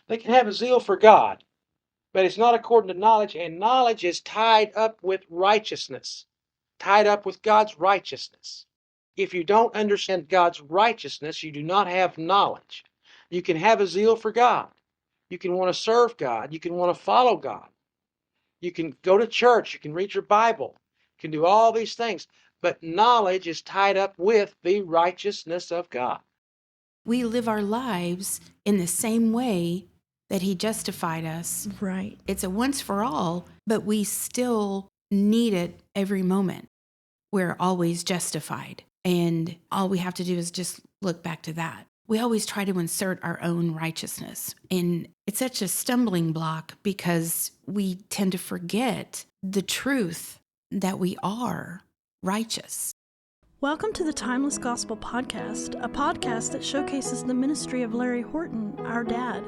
They can have a zeal for God, but it's not according to knowledge, and knowledge is tied up with righteousness, tied up with God's righteousness. If you don't understand God's righteousness, you do not have knowledge. You can have a zeal for God. You can want to serve God. You can want to follow God. You can go to church. You can read your Bible. You can do all these things. But knowledge is tied up with the righteousness of God. We live our lives in the same way that He justified us. Right. It's a once for all, but we still need it every moment. We're always justified. And all we have to do is just look back to that. We always try to insert our own righteousness. And it's such a stumbling block because we tend to forget the truth that we are righteous. Welcome to the Timeless Gospel Podcast, a podcast that showcases the ministry of Larry Horton, our dad.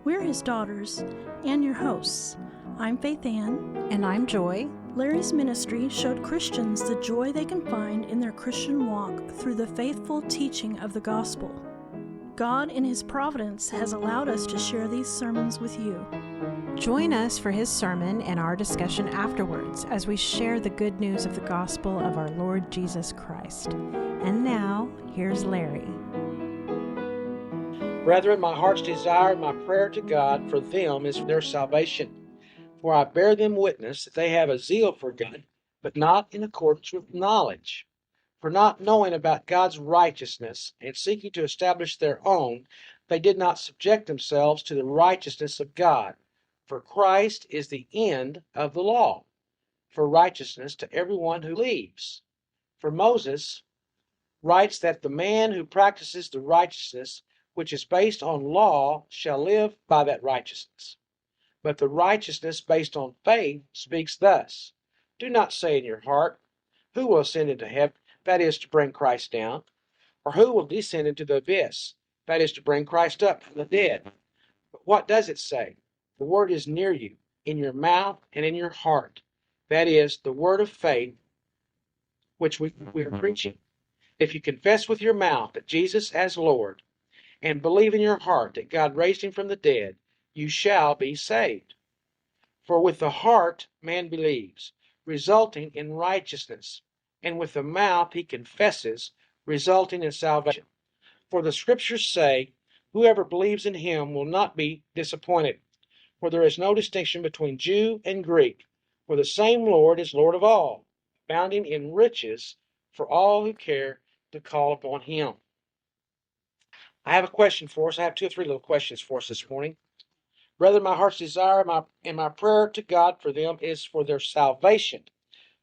We're his daughters and your hosts. I'm Faithann. And I'm Joy. Larry's ministry showed Christians the joy they can find in their Christian walk through the faithful teaching of the gospel. God, in His providence, has allowed us to share these sermons with you. Join us for his sermon and our discussion afterwards as we share the good news of the gospel of our Lord Jesus Christ. And now, here's Larry. Brethren, my heart's desire and my prayer to God for them is their salvation. For I bear them witness that they have a zeal for God, but not in accordance with knowledge. For not knowing about God's righteousness and seeking to establish their own, they did not subject themselves to the righteousness of God. For Christ is the end of the law, for righteousness to everyone who believes. For Moses writes that the man who practices the righteousness which is based on law shall live by that righteousness. But the righteousness based on faith speaks thus: do not say in your heart, who will ascend into heaven, that is to bring Christ down, or who will descend into the abyss, that is to bring Christ up from the dead. But what does it say? The word is near you, in your mouth and in your heart. That is, the word of faith which we are preaching. If you confess with your mouth that Jesus as Lord, and believe in your heart that God raised him from the dead, you shall be saved. For with the heart man believes, resulting in righteousness, and with the mouth he confesses, resulting in salvation. For the scriptures say, whoever believes in him will not be disappointed. For there is no distinction between Jew and Greek, for the same Lord is Lord of all, abounding in riches for all who care to call upon him. I have a question for us. I have two or three little questions for us this morning. Brethren, my heart's desire and my prayer to God for them is for their salvation.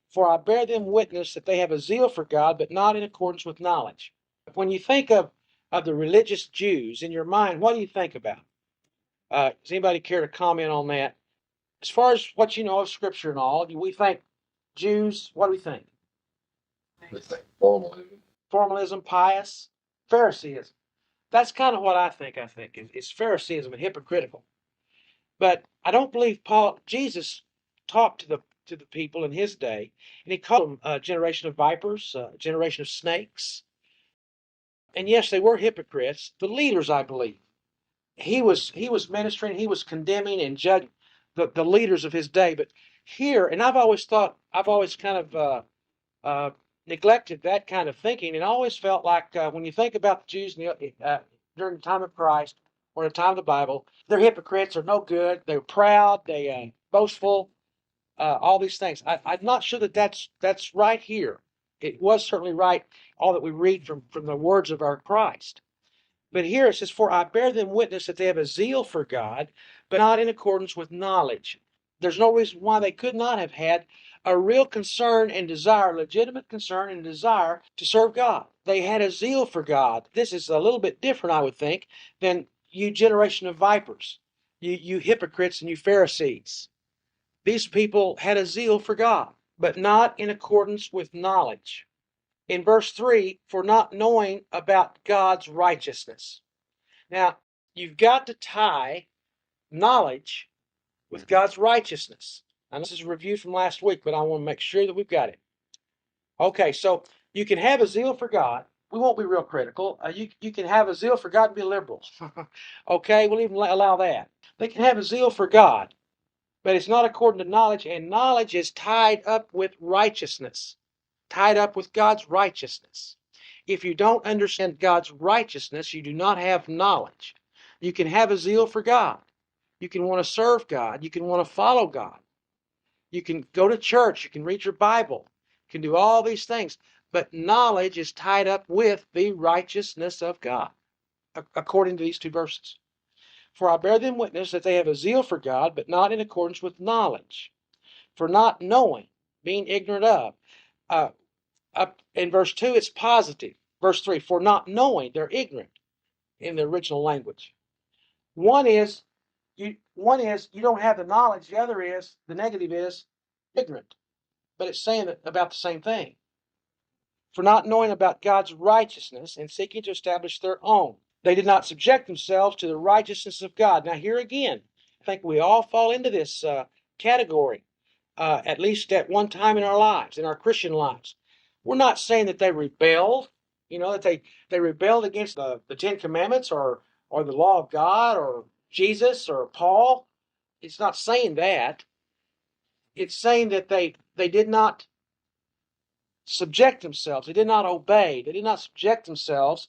For I bear them witness that they have a zeal for God, but not in accordance with knowledge. When you think of the religious Jews in your mind, what do you think about? Does anybody care to comment on that? As far as what you know of Scripture and all, do we think Jews, what do we think? We think formalism. Formalism, pious, Phariseeism. That's kind of what I think. It's Phariseeism and hypocritical. But I don't believe Jesus talked to the people in his day, and he called them a generation of vipers, a generation of snakes. And yes, they were hypocrites. The leaders, I believe, he was ministering, he was condemning and judging the leaders of his day. But here, and I've always kind of neglected that kind of thinking, and always felt like when you think about the Jews during the time of Christ or the time of the Bible, they're hypocrites, they're no good, they're proud, they boastful, all these things. I'm not sure that that's right here. It was certainly right, all that we read from the words of our Christ. But here it says, for I bear them witness that they have a zeal for God, but not in accordance with knowledge. There's no reason why they could not have had a real concern and desire, legitimate concern and desire to serve God. They had a zeal for God. This is a little bit different, I would think, than you generation of vipers, you hypocrites and you Pharisees. These people had a zeal for God, but not in accordance with knowledge. In verse 3, for not knowing about God's righteousness. Now, you've got to tie knowledge with God's righteousness. Now, this is a review from last week, but I want to make sure that we've got it. Okay, so you can have a zeal for God, we won't be real critical. You can have a zeal for God and be liberal. Okay, we'll even allow that. They can have a zeal for God, but it's not according to knowledge, and knowledge is tied up with righteousness, tied up with God's righteousness. If you don't understand God's righteousness, you do not have knowledge. You can have a zeal for God. You can want to serve God. You can want to follow God. You can go to church. You can read your Bible. You can do all these things. But knowledge is tied up with the righteousness of God, according to these two verses. For I bear them witness that they have a zeal for God, but not in accordance with knowledge. For not knowing, being ignorant of. Up in verse 2, it's positive. Verse 3, for not knowing, they're ignorant in the original language. One is you don't have the knowledge. The other is, the negative is, ignorant. But it's saying about the same thing. For not knowing about God's righteousness and seeking to establish their own. They did not subject themselves to the righteousness of God. Now here again, I think we all fall into this category, at least at one time in our lives, in our Christian lives. We're not saying that they rebelled, that they rebelled against the Ten Commandments or the law of God or Jesus or Paul. It's not saying that. It's saying that they did not subject themselves. They did not obey. They did not subject themselves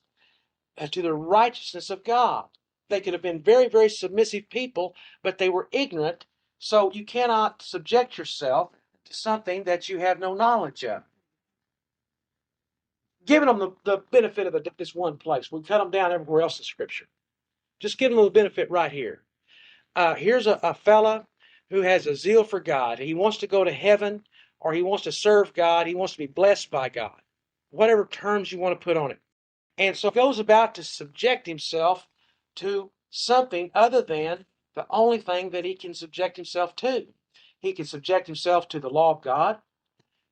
to the righteousness of God. They could have been very, very submissive people, but they were ignorant. So you cannot subject yourself to something that you have no knowledge of. Giving them the benefit of this one place. We cut them down everywhere else in Scripture. Just give them the benefit right here. Here's a fella who has a zeal for God. He wants to go to heaven, or he wants to serve God. He wants to be blessed by God. Whatever terms you want to put on it. And so he goes about to subject himself to something other than the only thing that he can subject himself to. He can subject himself to the law of God,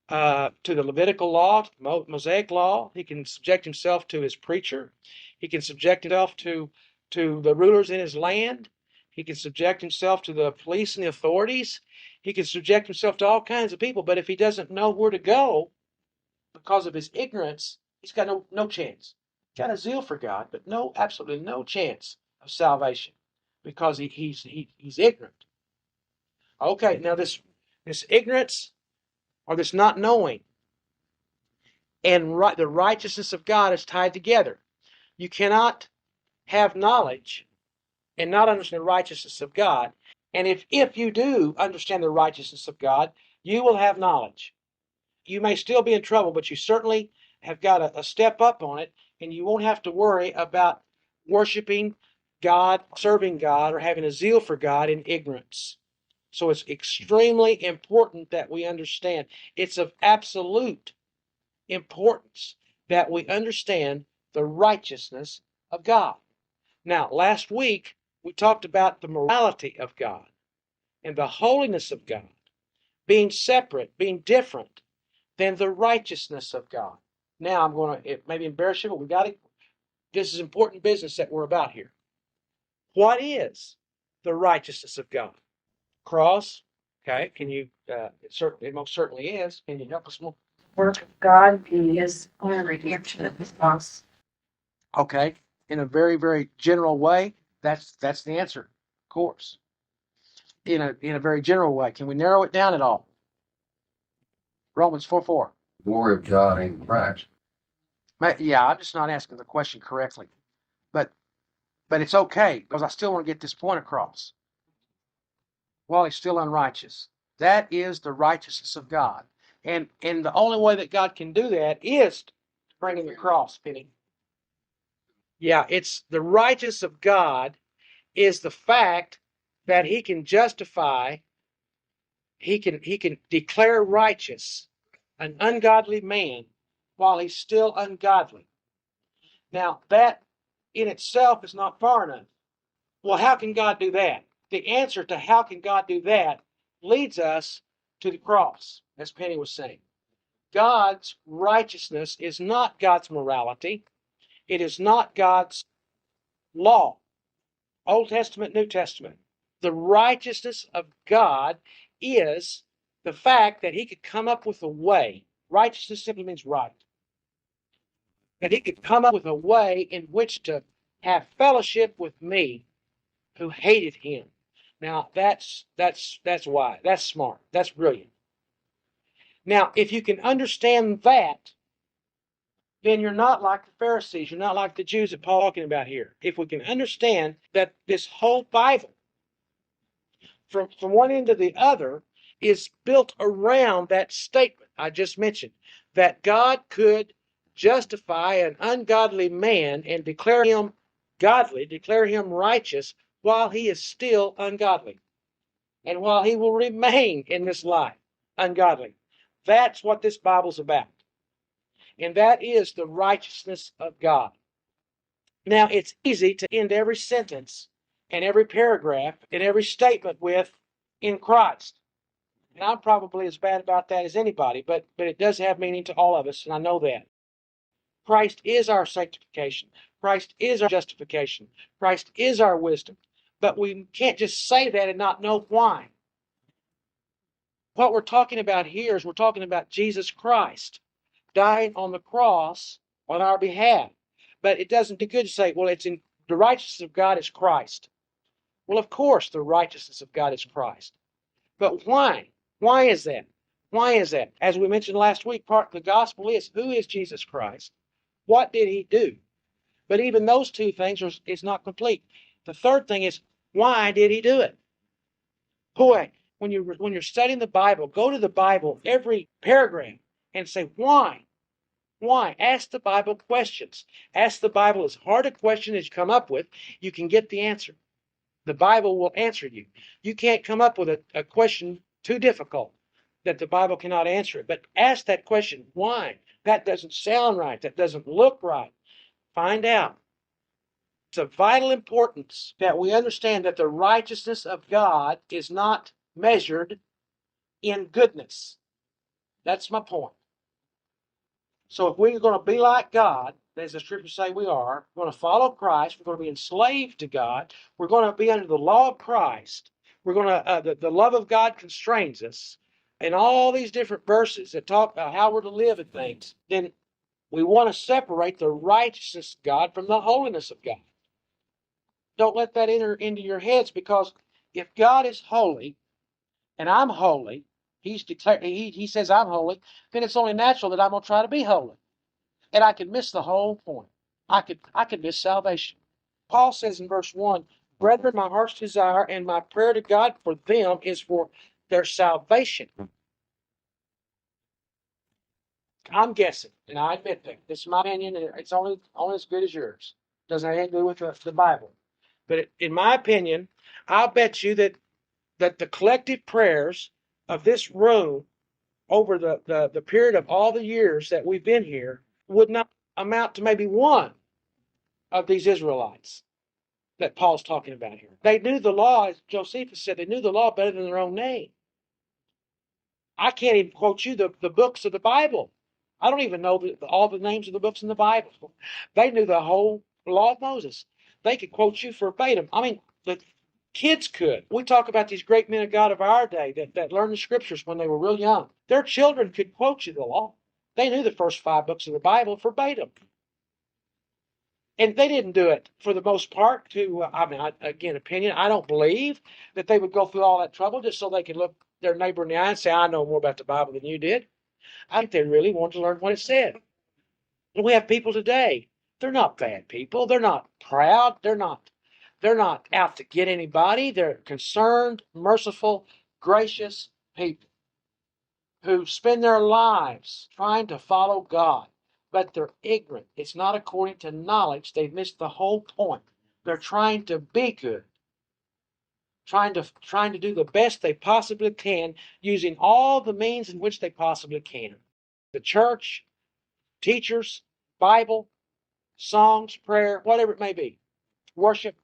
to the Levitical law, Mosaic law. He can subject himself to his preacher. He can subject himself to the rulers in his land. He can subject himself to the police and the authorities. He can subject himself to all kinds of people. But if he doesn't know where to go because of his ignorance, he's got no chance. He's got a zeal for God, but absolutely no chance of salvation because he's ignorant. Okay, now this ignorance or this not knowing and the righteousness of God is tied together. You cannot have knowledge and not understand the righteousness of God. And if you do understand the righteousness of God, you will have knowledge. You may still be in trouble, but you certainly have got a step up on it, and you won't have to worry about worshiping God, serving God, or having a zeal for God in ignorance. So it's extremely important that we understand. It's of absolute importance that we understand the righteousness of God. Now, last week, we talked about the morality of God and the holiness of God, being separate, being different than the righteousness of God. Now, I'm going to, it may be embarrassing, but this is important business that we're about here. What is the righteousness of God? Cross. Okay, can you, it most certainly is. Can you help us more? Work of God be his own redemption of his loss. Okay, in a very, very general way, that's the answer, of course. In a very general way. Can we narrow it down at all? Romans 4:4. Glory of God in Christ. Yeah, I'm just not asking the question correctly. But it's okay, because I still want to get this point across. While he's still unrighteous. That is the righteousness of God. And the only way that God can do that is to bring him the cross, Penny. Yeah, it's the righteousness of God is the fact that he can justify, he can declare righteous an ungodly man while he's still ungodly. Now, that in itself is not far enough. Well, how can God do that? The answer to how can God do that leads us to the cross, as Penny was saying. God's righteousness is not God's morality. It is not God's law, Old Testament, New Testament. The righteousness of God is the fact that he could come up with a way. Righteousness simply means right. that he could come up with a way in which to have fellowship with me who hated him. Now that's why. That's smart. That's brilliant. Now, if you can understand that, then you're not like the Pharisees. You're not like the Jews that Paul's talking about here. If we can understand that this whole Bible, from one end to the other, is built around that statement I just mentioned, that God could justify an ungodly man and declare him godly, declare him righteous, while he is still ungodly, and while he will remain in this life ungodly. That's what this Bible's about. And that is the righteousness of God. Now, it's easy to end every sentence and every paragraph and every statement with, in Christ. And I'm probably as bad about that as anybody, but it does have meaning to all of us, and I know that. Christ is our sanctification. Christ is our justification. Christ is our wisdom. But we can't just say that and not know why. What we're talking about here is we're talking about Jesus Christ dying on the cross on our behalf. But it doesn't do good to say, well, it's in the righteousness of God is Christ. Well, of course, the righteousness of God is Christ. But why? Why is that? Why is that? As we mentioned last week, part of the gospel is, who is Jesus Christ? What did he do? But even those two things is not complete. The third thing is, why did he do it? Boy, when you're studying the Bible, go to the Bible every paragraph and say, why? Why? Ask the Bible questions. Ask the Bible as hard a question as you come up with, you can get the answer. The Bible will answer you. You can't come up with a question too difficult that the Bible cannot answer it. But ask that question, why? That doesn't sound right. That doesn't look right. Find out. It's of vital importance that we understand that the righteousness of God is not measured in goodness. That's my point. So if we're going to be like God, as the scriptures say we are, we're going to follow Christ, we're going to be enslaved to God, we're going to be under the law of Christ, we're going to, the love of God constrains us, and all these different verses that talk about how we're to live and things, then we want to separate the righteousness of God from the holiness of God. Don't let that enter into your heads, because if God is holy and I'm holy, he says I'm holy, then it's only natural that I'm going to try to be holy. And I could miss the whole point. I could miss salvation. Paul says in verse 1, brethren, my heart's desire and my prayer to God for them is for their salvation. I'm guessing, and I admit that. This is my opinion, and it's only as good as yours. Doesn't have anything to do with the Bible. But in my opinion, I'll bet you that the collective prayers of this room over the period of all the years that we've been here would not amount to maybe one of these Israelites that Paul's talking about here. They knew the law, as Josephus said, they knew the law better than their own name. I can't even quote you the books of the Bible. I don't even know all the names of the books in the Bible. They knew the whole law of Moses. They could quote you verbatim. I mean, the kids could. We talk about these great men of God of our day that learned the scriptures when they were real young. Their children could quote you the law. They knew the first 5 books of the Bible verbatim. And they didn't do it, for the most part, again, opinion. I don't believe that they would go through all that trouble just so they could look their neighbor in the eye and say, I know more about the Bible than you did. I think they really wanted to learn what it said. And we have people today, they're not bad people. They're not proud. They're not out to get anybody. They're concerned, merciful, gracious people who spend their lives trying to follow God. But they're ignorant. It's not according to knowledge. They've missed the whole point. They're trying to be good, trying to do the best they possibly can, using all the means in which they possibly can. The church, teachers, Bible, songs, prayer, whatever it may be, worship,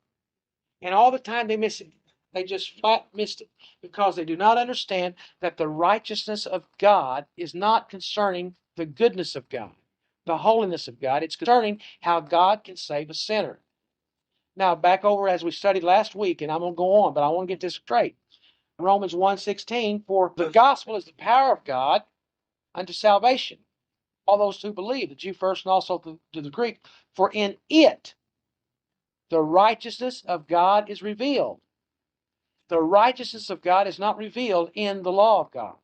and all the time they miss it. They just flat missed it because they do not understand that the righteousness of God is not concerning the goodness of God, the holiness of God. It's concerning how God can save a sinner. Now, back over as we studied last week, and I'm going to go on, but I want to get this straight. Romans 1:16, for the gospel is the power of God unto salvation. all those who believe, the Jew first and also to the Greek. For in it the righteousness of God is revealed. The righteousness of God is not revealed in the law of God.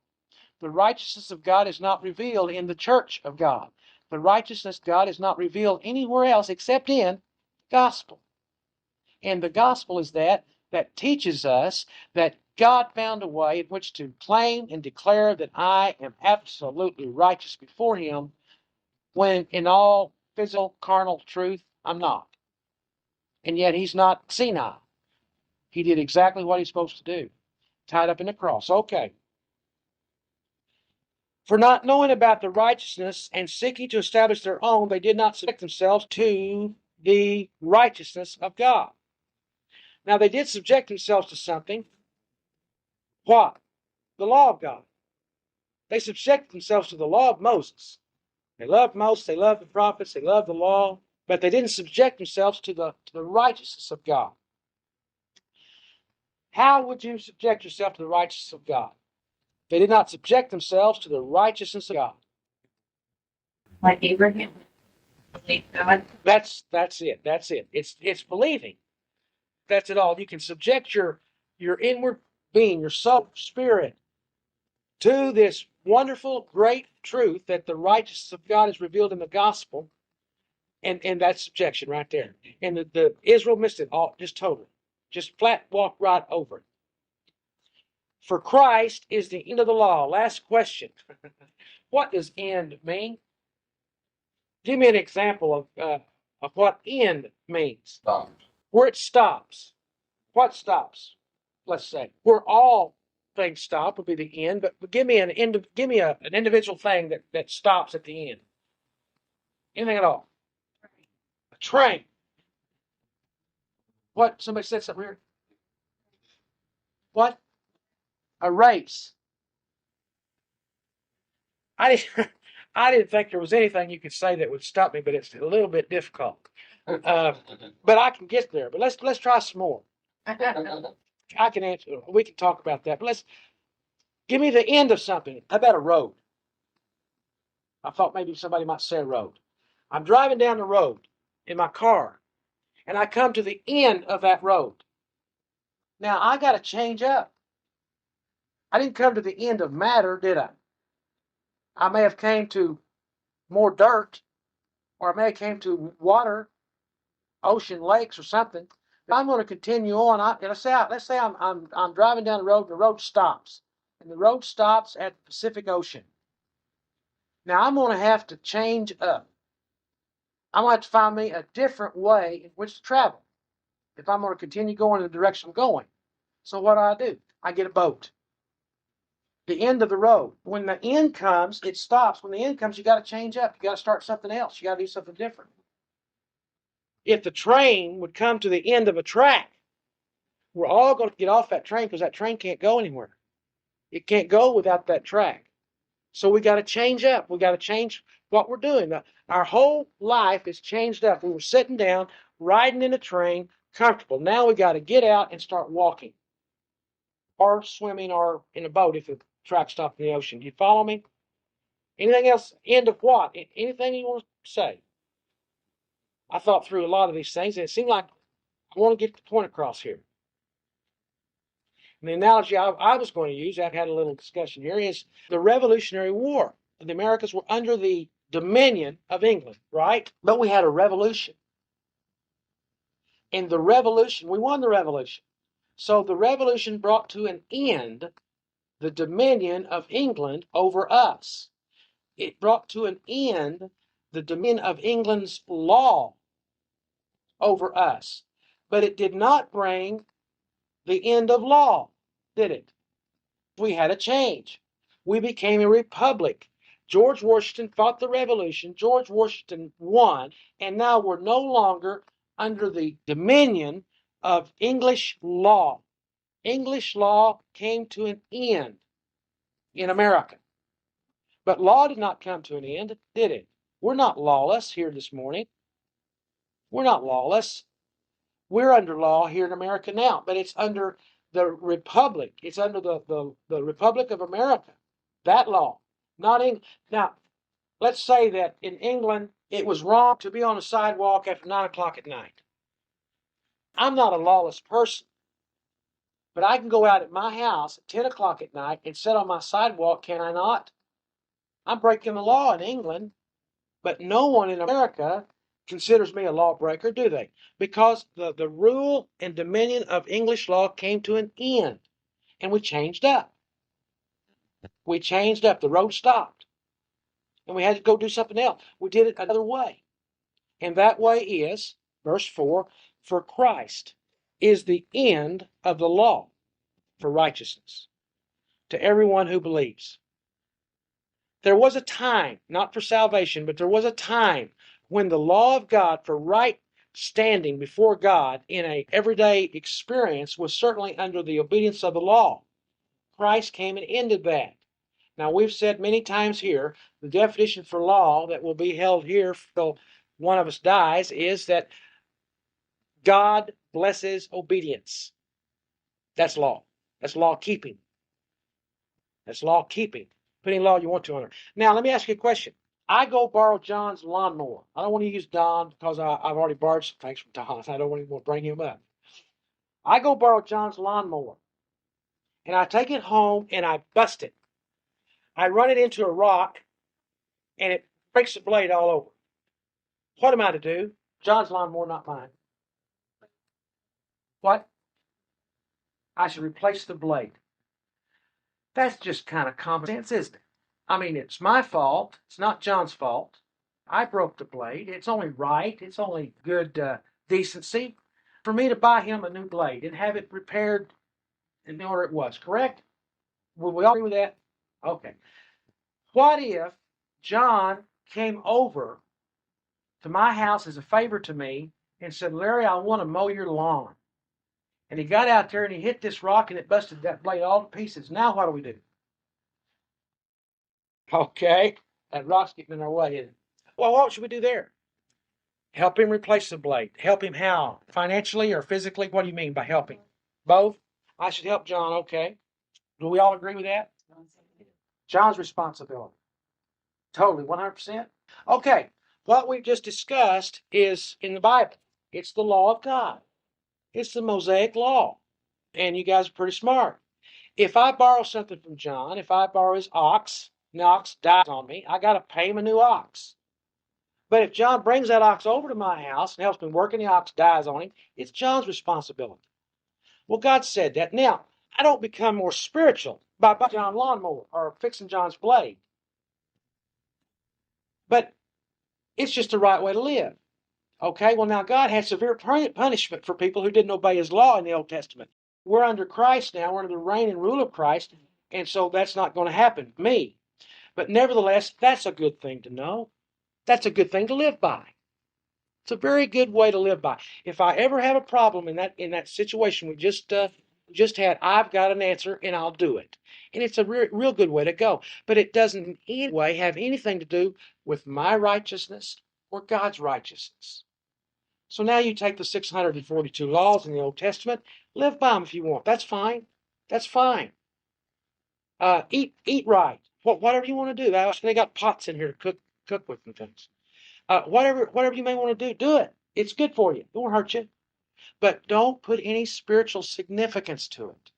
The righteousness of God is not revealed in the church of God. The righteousness of God is not revealed anywhere else except in the gospel. And the gospel is that teaches us that God found a way in which to claim and declare that I am absolutely righteous before Him, when in all physical, carnal truth, I'm not. And yet He's not senile. He did exactly what He's supposed to do. Tied up in the cross. Okay. For not knowing about the righteousness and seeking to establish their own, they did not subject themselves to the righteousness of God. Now, they did subject themselves to something. What? The law of God. They subjected themselves to the law of Moses. They loved Moses, they loved the prophets, they loved the law, but they didn't subject themselves to the righteousness of God. How would you subject yourself to the righteousness of God? They did not subject themselves to the righteousness of God. Like Abraham. Believe God. That's it. That's it. It's believing. That's it all. You can subject your inward being, your soul, spirit, to this wonderful, great truth that the righteousness of God is revealed in the gospel, and that's subjection right there. And the Israel missed it all, just totally, just flat walked right over it. For Christ is the end of the law. Last question. What does end mean? Give me an example of what end means. Stop. Where it stops. What stops? Let's say where all things stop would be the end. But give me an individual thing that stops at the end. Anything at all? A train. What? Somebody said something here. What? A race. I didn't. I didn't think there was anything you could say that would stop me, but it's a little bit difficult. But I can get there. But let's try some more. I can answer. We can talk about that. But let's give me the end of something. How about a road? I thought maybe somebody might say a road. I'm driving down the road in my car, and I come to the end of that road. Now I got to change up. I didn't come to the end of matter, did I? I may have came to more dirt, or I may have came to water, ocean, lakes, or something. If I'm going to continue on, let's say I'm driving down the road, and the road stops, and the road stops at the Pacific Ocean. Now I'm going to have to change up. I'm going to have to find me a different way in which to travel if I'm going to continue going in the direction I'm going. So what do? I get a boat. The end of the road. When the end comes, it stops. When the end comes, you got to change up. You got to start something else. You got to do something different. If the train would come to the end of a track, we're all going to get off that train because that train can't go anywhere. It can't go without that track. So we got to change up. We got to change what we're doing. Our whole life is changed up. We were sitting down, riding in a train, comfortable. Now we got to get out and start walking, or swimming, or in a boat if the track stopped in the ocean. Do you follow me? Anything else? End of what? Anything you want to say? I thought through a lot of these things, and it seemed like I want to get the point across here. And the analogy I was going to use, I've had a little discussion here, is the Revolutionary War. The Americans were under the dominion of England, right? But we had a revolution. In the revolution, we won the revolution. So the revolution brought to an end the dominion of England over us. It brought to an end the dominion of England's law over us. But it did not bring the end of law, did it? We had a change. We became a republic. George Washington fought the revolution. George Washington won. And now we're no longer under the dominion of English law. English law came to an end in America. But law did not come to an end, did it? We're not lawless here this morning. We're not lawless. We're under law here in America now, but it's under the Republic. It's under the Republic of America. That law, not England. Now, Let's say that in England, it was wrong to be on a sidewalk after 9 o'clock at night. I'm not a lawless person, but I can go out at my house at 10 o'clock at night and sit on my sidewalk, can I not? I'm breaking the law in England, but no one in America considers me a lawbreaker, do they? Because the rule and dominion of English law came to an end, and we changed up. We changed up. The road stopped, and we had to go do something else. We did it another way. And that way is, verse 4, for Christ is the end of the law for righteousness to everyone who believes. There was a time, not for salvation, but there was a time when the law of God for right standing before God in an everyday experience was certainly under the obedience of the law. Christ came and ended that. Now, we've said many times here, the definition for law that will be held here till one of us dies is that God blesses obedience. That's law. That's law keeping. That's law keeping. Put any law you want to on it. Now, let me ask you a question. I go borrow John's lawnmower. I don't want to use Don because I've already borrowed some things from Don. I don't want to bring him up. I go borrow John's lawnmower, and I take it home and I bust it. I run it into a rock, and it breaks the blade all over. What am I to do? John's lawnmower, not mine. What? I should replace the blade. That's just kind of common sense, isn't it? I mean, it's my fault. It's not John's fault. I broke the blade. It's only right. It's only good decency for me to buy him a new blade and have it repaired in the order it was, correct? Will we all agree with that? Okay. What if John came over to my house as a favor to me and said, Larry, I want to mow your lawn. And he got out there and he hit this rock and it busted that blade all to pieces. Now what do we do? Okay, that rock's getting in our way, isn't it? Well, what should we do there? Help him replace the blade. Help him how? Financially or physically? What do you mean by helping? Both? I should help John, okay. Do we all agree with that? John's responsibility. Totally, 100%? Okay, what we've just discussed is in the Bible. It's the law of God. It's the Mosaic law. And you guys are pretty smart. If I borrow something from John, if I borrow his ox, and the ox dies on me, I got to pay him a new ox. But if John brings that ox over to my house and helps me work and the ox dies on him, it's John's responsibility. Well, God said that. Now, I don't become more spiritual by buying John's lawnmower or fixing John's blade. But it's just the right way to live. Okay, well, now God had severe punishment for people who didn't obey his law in the Old Testament. We're under Christ now. We're under the reign and rule of Christ. And so that's not going to happen to me. But nevertheless, that's a good thing to know. That's a good thing to live by. It's a very good way to live by. If I ever have a problem in that situation we just had, I've got an answer and I'll do it. And it's a real good way to go. But it doesn't in any way have anything to do with my righteousness or God's righteousness. So now you take the 642 laws in the Old Testament, live by them if you want. That's fine. That's fine. Eat right. Whatever you want to do. They got pots in here to cook with and things. Whatever you may want to do it. It's good for you. It won't hurt you. But don't put any spiritual significance to it.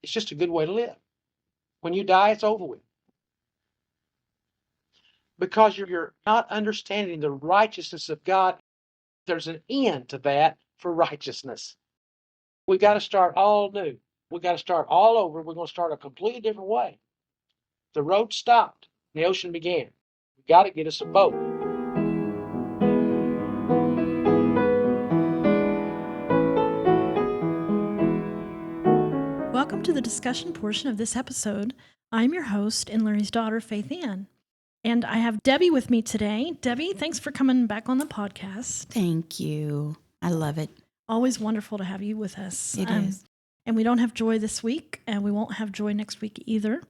It's just a good way to live. When you die, it's over with. Because you're not understanding the righteousness of God, there's an end to that for righteousness. We've got to start all new. We've got to start all over. We're going to start a completely different way. The road stopped. The ocean began. We've got to get us a boat. Welcome to the discussion portion of this episode. I'm your host and Larry's daughter, Faithann. And I have Debbie with me today. Debbie, thanks for coming back on the podcast. Thank you. I love it. Always wonderful to have you with us. It is. And we don't have Joy this week, and we won't have Joy next week either.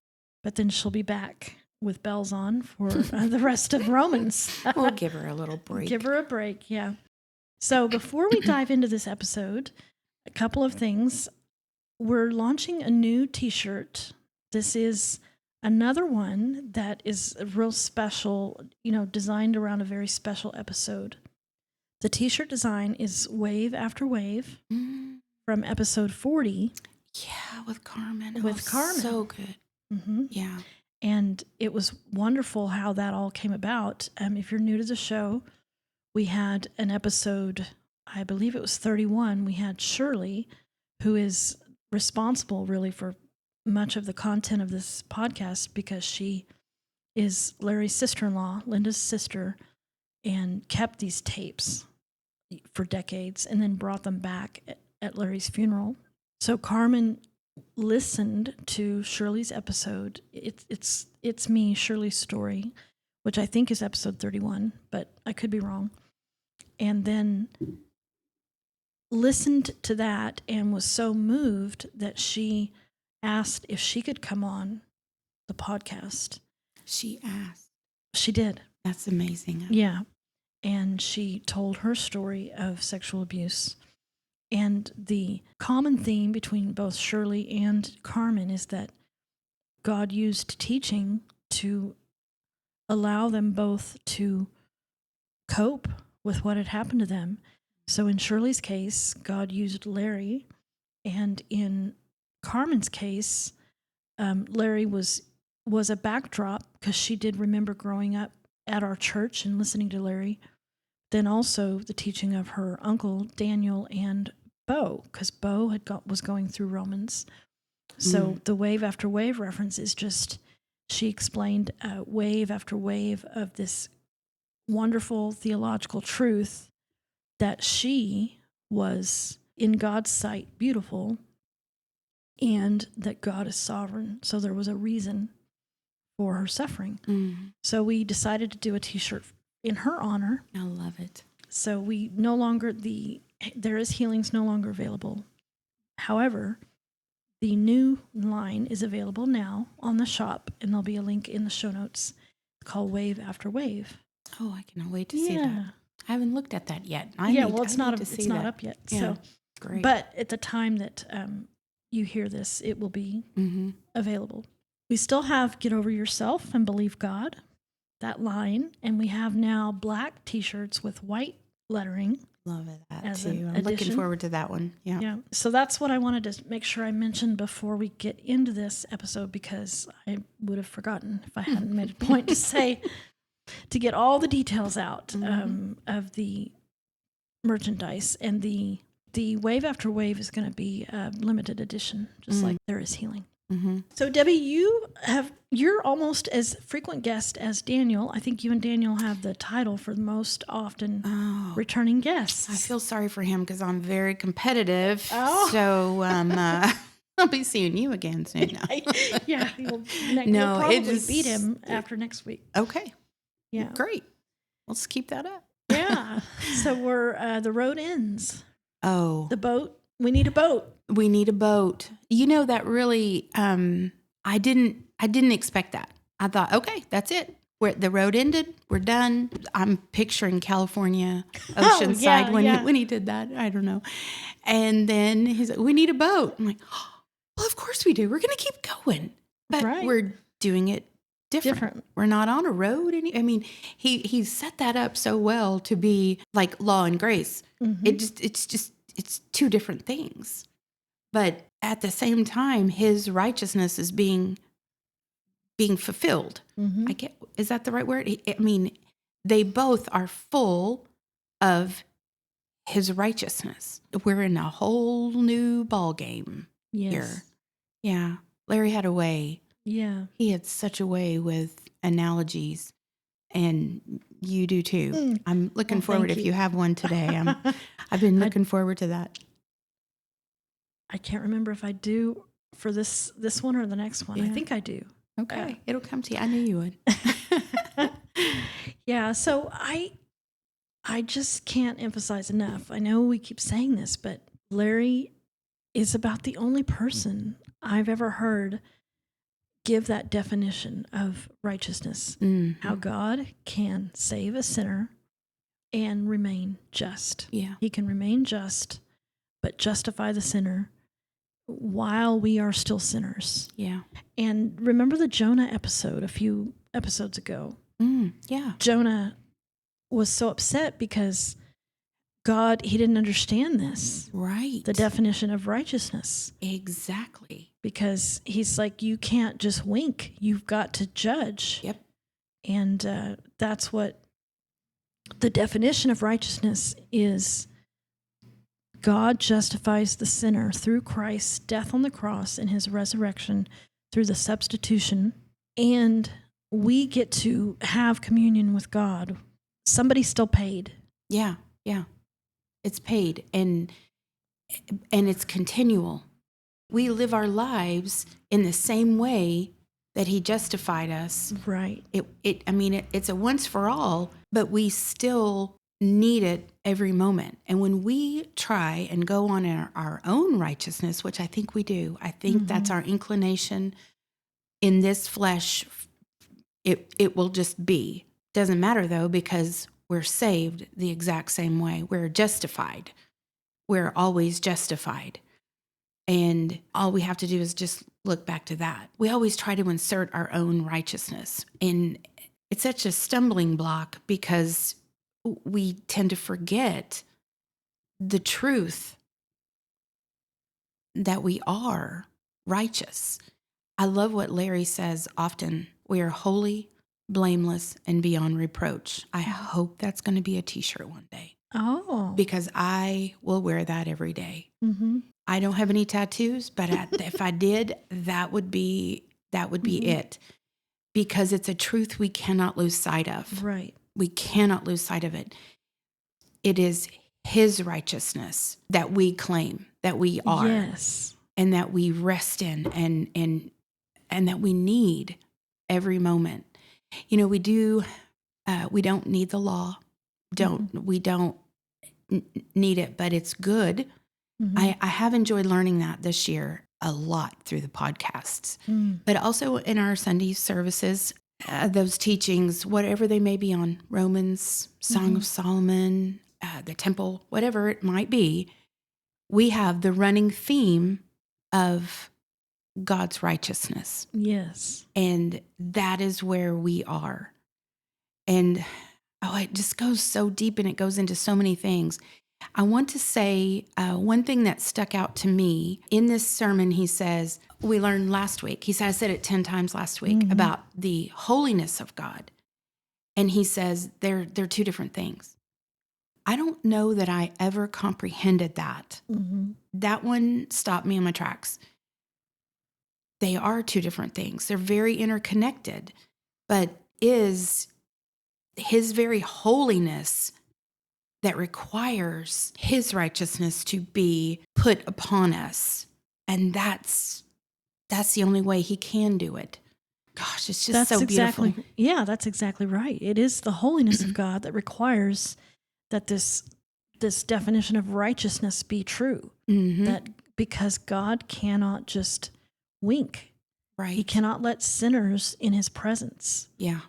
But then she'll be back with bells on for the rest of Romans. We'll give her a little break. Give her a break, yeah. So before we dive into this episode, a couple of things. We're launching a new t-shirt. This is Another one that is a real special, designed around a very special episode. The t-shirt design is Wave After Wave from episode 40. Yeah, with Carmen. With Carmen. So good. Mm-hmm. Yeah. And it was wonderful how that all came about. If you're new to the show, we had an episode, I believe it was 31. We had Shirley, who is responsible really for much of the content of this podcast because she is Larry's sister-in-law, Linda's sister, and kept these tapes for decades and then brought them back at Larry's funeral. So Carmen listened to Shirley's episode. It's me, Shirley's story, which I think is episode 31, but I could be wrong. And then listened to that and was so moved that she asked if she could come on the podcast. She asked. She did. That's amazing. Yeah. And she told her story of sexual abuse. And the common theme between both Shirley and Carmen is that God used teaching to allow them both to cope with what had happened to them. So in Shirley's case, God used Larry. And in Carmen's case, Larry was a backdrop because she did remember growing up at our church and listening to Larry. Then also the teaching of her uncle, Daniel, and Bo, because Bo was going through Romans. So the Wave After Wave reference is just, she explained wave after wave of this wonderful theological truth that she was, in God's sight, beautiful, and that God is sovereign. So there was a reason for her suffering. So we decided to do a t-shirt in her honor. I love it. So we no longer, There Is Healing's no longer available. However, the new line is available now on the shop, and there'll be a link in the show notes called Wave After Wave. Oh, I cannot wait to see that. I haven't looked at that yet. It's not up yet. Yeah, so great. But at the time that you hear this, it will be available. We still have Get Over Yourself and Believe God, that line, and we have now black t-shirts with white lettering. Love that as too. an I'm addition. looking forward to that one. Yeah. So that's what I wanted to make sure I mentioned before we get into this episode, because I would have forgotten if I hadn't made a point to say, to get all the details out of the merchandise. And the Wave After Wave is going to be a limited edition, just like There Is Healing. So Debbie, you're almost as frequent guest as Daniel. I think you and Daniel have the title for the most often returning guests. I feel sorry for him because I'm very competitive. Oh. So I'll be seeing you again soon. Yeah, you'll probably beat him after next week. Okay. Yeah. Great. Let's keep that up. Yeah. So we're the road ends. Oh. The boat. We need a boat. We need a boat. That really, I didn't expect that. I thought, okay, that's it. The road ended. We're done. I'm picturing California, Oceanside when he did that. I don't know. And then he's like, we need a boat. I'm like, well, of course we do. We're going to keep going. But we're doing it different. We're not on a road. He set that up so well to be like Law and Grace. It's two different things. But at the same time, his righteousness is being fulfilled. Is that the right word? They both are full of his righteousness. We're in a whole new ball game here. Yeah. Larry had a way. Yeah. He had such a way with analogies, and you do too. I'm looking forward if you have one today. I've been looking forward to that. I can't remember if I do for this one or the next one. Yeah. I think I do. Okay. It'll come to you. I knew you would. Yeah. So I just can't emphasize enough. I know we keep saying this, but Larry is about the only person I've ever heard give that definition of righteousness. How God can save a sinner and remain just. Yeah. He can remain just, but justify the sinner while we are still sinners. Yeah. And remember the Jonah episode a few episodes ago? Yeah. Jonah was so upset because he didn't understand this, Right. the definition of righteousness. Exactly. Because he's like, you can't just wink. You've got to judge. Yep. And that's what the definition of righteousness is. God justifies the sinner through Christ's death on the cross and his resurrection through the substitution. And we get to have communion with God. Somebody still paid. Yeah. Yeah. It's paid and it's continual. We live our lives in the same way that he justified us. Right. It's a once for all, but we still need it every moment. And when we try and go on our own righteousness, which I think we do, I think that's our inclination in this flesh, it will just be. Doesn't matter though, because we're saved the exact same way. We're justified. We're always justified. And all we have to do is just look back to that. We always try to insert our own righteousness. And it's such a stumbling block because we tend to forget the truth that we are righteous. I love what Larry says often. We are holy, blameless, and beyond reproach. I hope that's going to be a t-shirt one day. Oh. Because I will wear that every day. Mm-hmm. I don't have any tattoos, but if I did, that would be it. Because it's a truth we cannot lose sight of. Right. We cannot lose sight of it. It is his righteousness that we claim, that we are. Yes. And that we rest in and that we need every moment. You know, we don't need the law. We don't need it, but it's good. Mm-hmm. I have enjoyed learning that this year a lot through the podcasts, but also in our Sunday services, those teachings, whatever they may be on Romans, Song of Solomon, the temple, whatever it might be, we have the running theme of God's righteousness. Yes. And that is where we are. And it just goes so deep and it goes into so many things. I want to say one thing that stuck out to me in this sermon. He says, we learned last week, I said it 10 times last week about the holiness of God. And he says they're two different things. I don't know that I ever comprehended that. Mm-hmm. That one stopped me in my tracks. They are two different things. They're very interconnected, but is his very holiness that requires his righteousness to be put upon us. And that's the only way he can do it. Gosh, it's just so beautiful. Yeah, that's exactly right. It is the holiness of God that requires that this definition of righteousness be true. Mm-hmm. That because God cannot just wink. Right. He cannot let sinners in his presence. Yeah.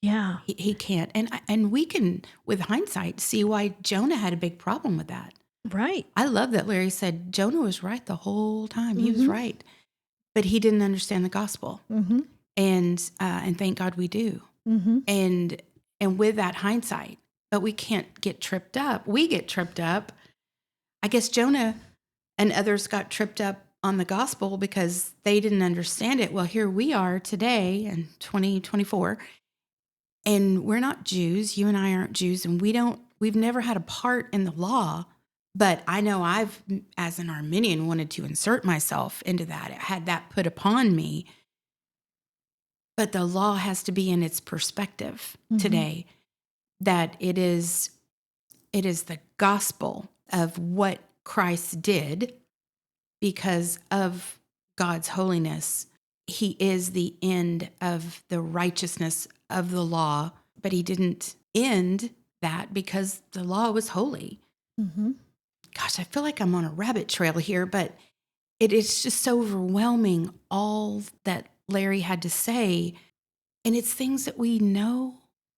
Yeah. He can't. And we can, with hindsight, see why Jonah had a big problem with that. Right. I love that Larry said Jonah was right the whole time. He was right. But he didn't understand the gospel. Mm-hmm. And thank God we do. Mm-hmm. And with that hindsight, but we can't get tripped up. We get tripped up. I guess Jonah and others got tripped up on the gospel because they didn't understand it. Well, here we are today in 2024. And we're not Jews. You and I aren't Jews, and we've never had a part in the law. But I know I've, as an Arminian, wanted to insert myself into that. It had that put upon me. But the law has to be in its perspective today, that it is the gospel of what Christ did because of God's holiness. He is the end of the righteousness of the law, but he didn't end that because the law was holy. Mm-hmm. Gosh, I feel like I'm on a rabbit trail here, but it is just so overwhelming, all that Larry had to say. And it's things that we know,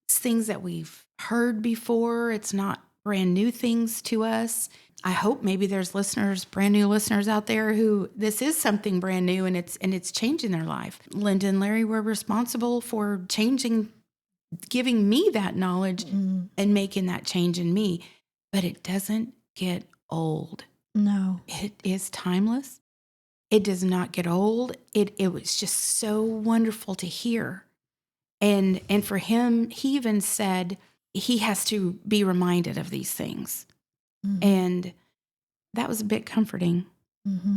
it's things that we've heard before. It's not brand new things to us. I hope maybe there's brand new listeners out there who this is something brand new and it's changing their life. Linda and Larry were responsible for giving me that knowledge and making that change in me. But it doesn't get old. No. It is timeless. It does not get old. It was just so wonderful to hear. And for him, he even said he has to be reminded of these things. And that was a bit comforting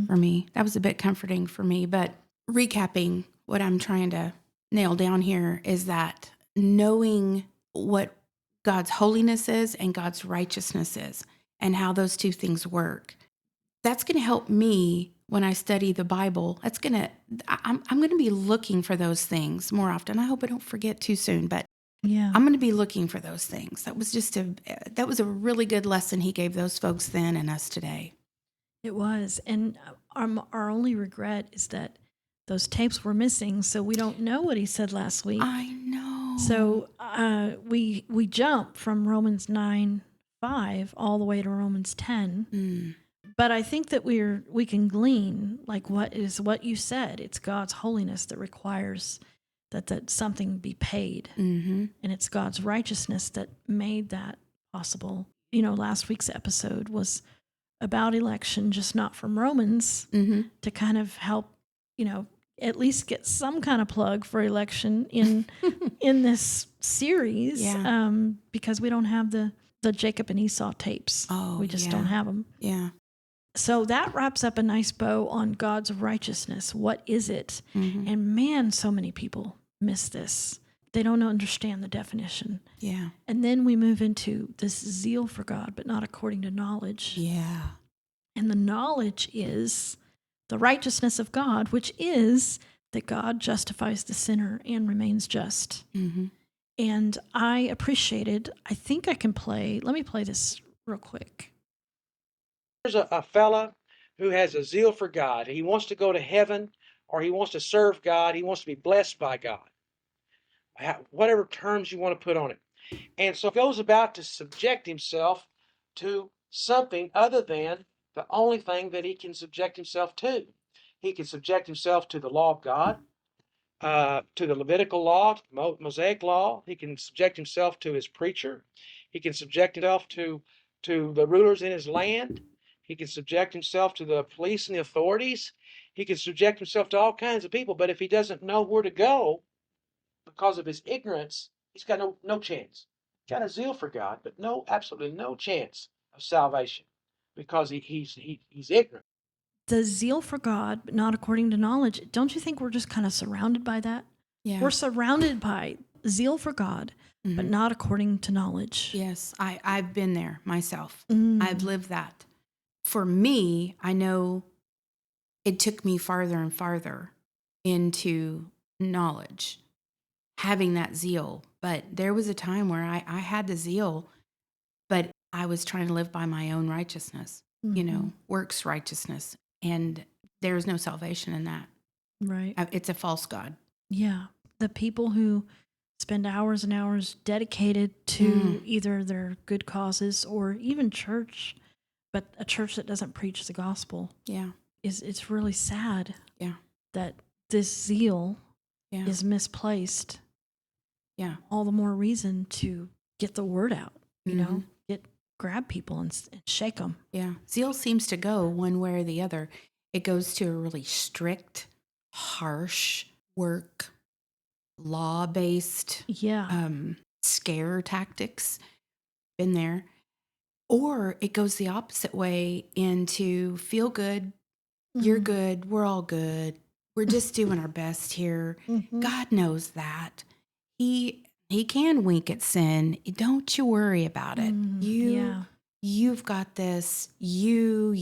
for me. But recapping, what I'm trying to nail down here is that knowing what God's holiness is and God's righteousness is and how those two things work, that's going to help me when I study the Bible. I'm going to be looking for those things more often. I hope I don't forget too soon, but Yeah. I'm going to be looking for those things. That was a really good lesson he gave those folks then and us today. It was. And our only regret is that those tapes were missing, so we don't know what he said last week. I know. So we jump from Romans 9:5 all the way to Romans 10. But I think that we can glean, like, what you said. It's God's holiness that requires that something be paid. And it's God's righteousness that made that possible. Last week's episode was about election, just not from Romans, to kind of help, at least get some kind of plug for election in this series. Yeah. Because we don't have the Jacob and Esau tapes. We just don't have them. Yeah. So that wraps up a nice bow on God's righteousness. What is it? And man, so many people miss this. They don't understand the definition. Yeah. And then we move into this zeal for God, but not according to knowledge. Yeah. And the knowledge is the righteousness of God, which is that God justifies the sinner and remains just. And I think I can let me play this real quick. There's a fella who has a zeal for God. He wants to go to heaven, or he wants to serve God. He wants to be blessed by God. Whatever terms you want to put on it. And so he goes about to subject himself to something other than the only thing that he can subject himself to. He can subject himself to the law of God, to the Levitical law, Mosaic law. He can subject himself to his preacher. He can subject himself to the rulers in his land. He can subject himself to the police and the authorities. He can subject himself to all kinds of people. But if he doesn't know where to go because of his ignorance, he's got no chance. He's got a zeal for God, but absolutely no chance of salvation because he's ignorant. The zeal for God, but not according to knowledge. Don't you think we're just kind of surrounded by that? Yeah. We're surrounded by zeal for God, but not according to knowledge. Yes. I've been there myself. I've lived that. For me, I know it took me farther and farther into knowledge, having that zeal. But there was a time where I had the zeal, but I was trying to live by my own righteousness, works righteousness. And there's no salvation in that. Right. It's a false God. Yeah. The people who spend hours and hours dedicated to either their good causes or even church, but a church that doesn't preach the gospel. Yeah. It's really sad. Yeah. That this zeal is misplaced. Yeah. All the more reason to get the word out, grab people and shake them. Yeah. Zeal seems to go one way or the other. It goes to a really strict, harsh work, law-based, scare tactics. Been there. Or it goes the opposite way into feel good. You're good. We're all good. We're just doing our best here. God knows that. He can wink at sin. Don't you worry about it. You've got this. You.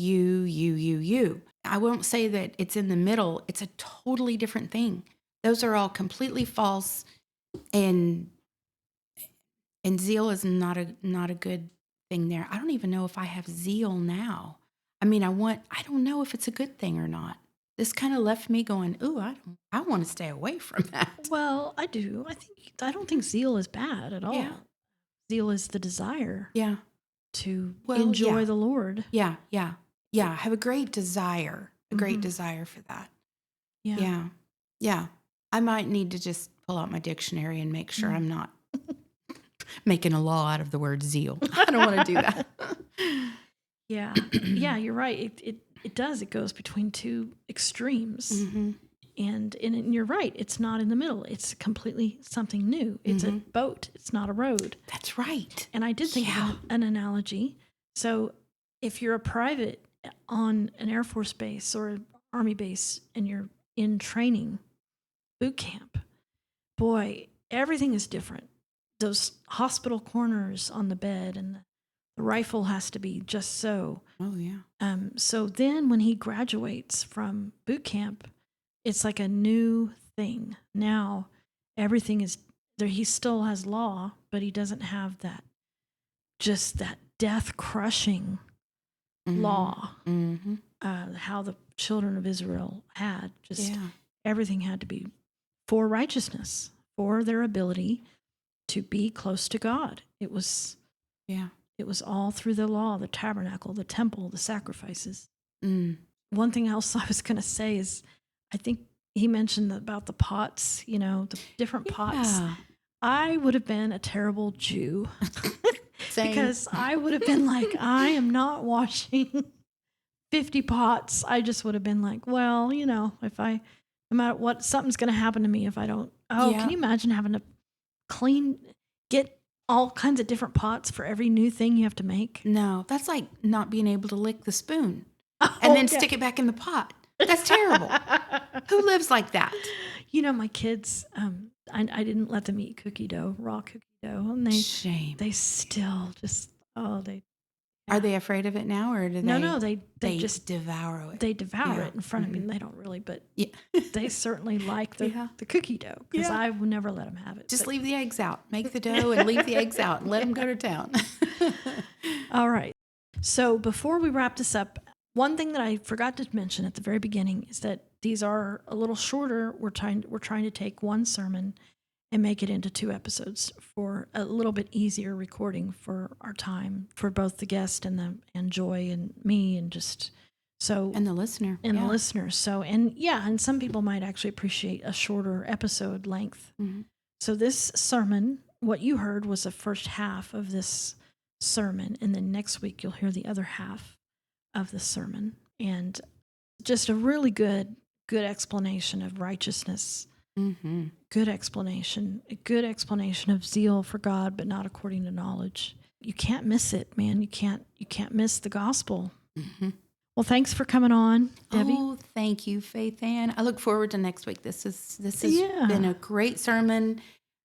I won't say that it's in the middle. It's a totally different thing. Those are all completely false, and zeal is not a good thing there. I don't even know if I have zeal now. I mean, I don't know if it's a good thing or not. This kind of left me going, ooh, I want to stay away from that. Well, I do. I don't think zeal is bad at all. Yeah. Zeal is the desire. Yeah. to Well, enjoy yeah. the Lord. Yeah. I have a great desire, Mhm. desire for that. Yeah. Yeah. I might need to just pull out my dictionary and make sure Mm. I'm not making a law out of the word zeal. I don't want to do that. Yeah. Yeah, you're right. It does. It goes between two extremes. Mm-hmm. And you're right. It's not in the middle. It's completely something new. It's a boat. It's not a road. That's right. And I did think of an analogy. So if you're a private on an Air Force base or an Army base and you're in training, boot camp, boy, everything is different. Those hospital corners on the bed and the rifle has to be just so. Oh, yeah. So then when he graduates from boot camp, it's like a new thing. Now everything is there. He still has law, but he doesn't have that death crushing law. Mm-hmm. How the children of Israel had Yeah. everything had to be for righteousness, for their ability to be close to God. It was all through the law, the tabernacle, the temple, the sacrifices. One thing else I was going to say is, I think he mentioned about the pots, the different pots. I would have been a terrible Jew because I would have been like, I am not washing 50 pots. I just would have been like, well, if no matter what, something's going to happen to me if I don't. Can you imagine having to get all kinds of different pots for every new thing you have to make? No, that's like not being able to lick the spoon and then stick it back in the pot. That's terrible. Who lives like that? My kids, I didn't let them eat cookie dough, raw cookie dough. And Shame. They still just, Are they afraid of it now, or do No, they just devour it? They devour it in front of me. They don't really, but they certainly like the cookie dough because I would never let them have it. Just leave the eggs out. Make the dough and leave the eggs out and let them go to town. All right. So before we wrap this up, one thing that I forgot to mention at the very beginning is that these are a little shorter. We're trying to take one sermon and make it into 2 episodes for a little bit easier recording for our time, for both the guest and Joy and me, and just so and the listener and the listeners. So and some people might actually appreciate a shorter episode length. Mm-hmm. So this sermon, what you heard was the first half of this sermon, and then next week you'll hear the other half of the sermon, and just a really good explanation of righteousness. Mm-hmm. A good explanation of zeal for God, but not according to knowledge. You can't miss it, man. You can't miss the gospel. Mm-hmm. Well, thanks for coming on, Debbie. Oh, thank you, Faithann. I look forward to next week. This has been a great sermon,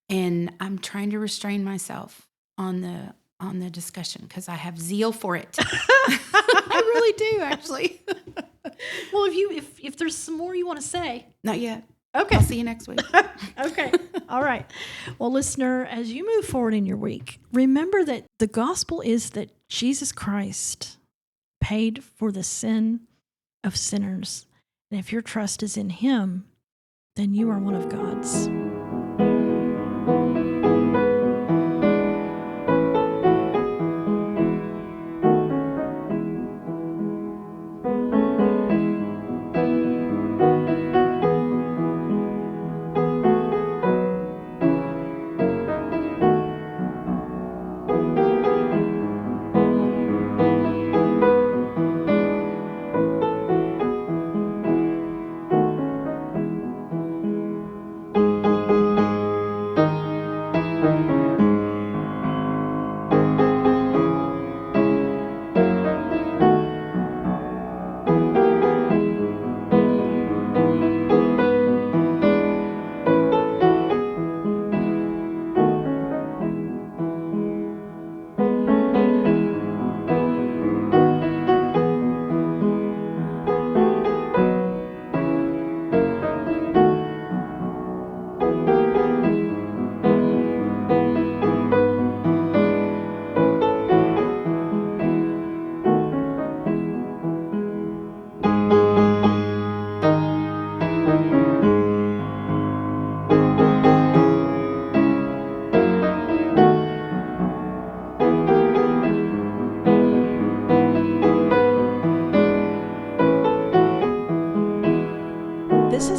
and I'm trying to restrain myself on the discussion because I have zeal for it. I really do, actually. Well, if there's some more you want to say, not yet. Okay. I'll see you next week. Okay. All right. Well, listener, as you move forward in your week, remember that the gospel is that Jesus Christ paid for the sin of sinners. And if your trust is in him, then you are one of God's.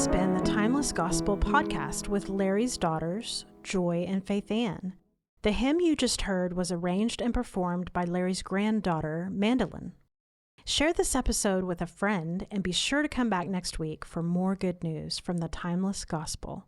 has been the Timeless Gospel podcast with Larry's daughters, Joy and Faithann. The hymn you just heard was arranged and performed by Larry's granddaughter, Mandolin. Share this episode with a friend and be sure to come back next week for more good news from the Timeless Gospel.